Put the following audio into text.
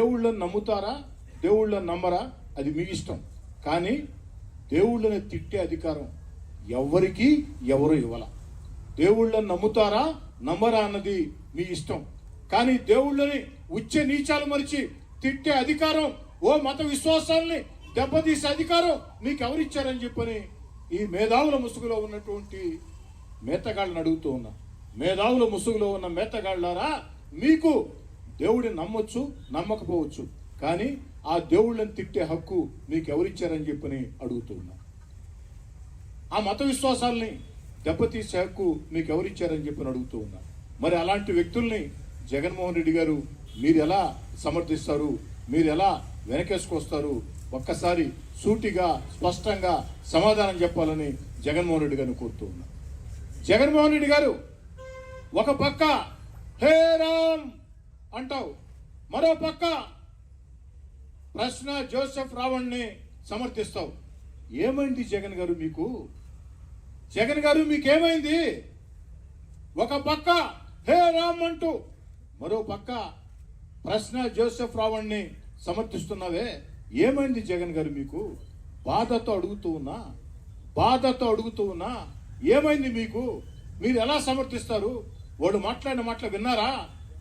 దేవుళ్ళని నమ్ముతారా, దేవుళ్ళని నమ్మరా, అది మీ ఇష్టం. కానీ దేవుళ్ళని తిట్టే అధికారం ఎవరికి ఎవరు ఇవ్వాల. దేవుళ్ళని నమ్ముతారా నమ్మరా అన్నది మీ ఇష్టం. కానీ దేవుళ్ళని ఉచ్చ నీచాలు మరిచి తిట్టే అధికారం, ఓ మత విశ్వాసాలని దెబ్బతీసే అధికారం మీకు ఎవరిచ్చారని చెప్పని ఈ మేధావుల ముసుగులో ఉన్నటువంటి మేతగాళ్ళని అడుగుతూ ఉన్నా. మేధావుల ముసుగులో ఉన్న మేతగాళ్ళారా, మీకు దేవుడిని నమ్మొచ్చు, నమ్మకపోవచ్చు, కానీ ఆ దేవుళ్ళని తిట్టే హక్కు మీకు ఎవరిచ్చారని చెప్పని అడుగుతూ ఉన్నా. ఆ మత విశ్వాసాలని దెబ్బతీసే హక్కు మీకు ఎవరిచ్చారని చెప్పని అడుగుతూ ఉన్నా. మరి అలాంటి వ్యక్తుల్ని జగన్మోహన్ రెడ్డి గారు మీరు ఎలా సమర్థిస్తారు, మీరు ఎలా వెనకేసుకొస్తారు? ఒక్కసారి సూటిగా స్పష్టంగా సమాధానం చెప్పాలని జగన్మోహన్ రెడ్డి గారిని కోరుతూ ఉన్నా. జగన్మోహన్ రెడ్డి గారు ఒక పక్క హే రామ్ అంటావు, మరో పక్క ప్రశ్న జోసెఫ్ రావణ్ని సమర్థిస్తావు. ఏమైంది జగన్ గారు మీకు? జగన్ గారు మీకేమైంది? ఒక పక్క హే రామ్ అంటూ మరో పక్క ప్రశ్న జోసెఫ్ రావణ్ని సమర్థిస్తున్నావే, ఏమైంది జగన్ గారు మీకు? బాధతో అడుగుతూ ఉన్నా ఏమైంది మీకు? మీరు ఎలా సమర్థిస్తారు? వాడు మాట్లాడిన మాటలు విన్నారా?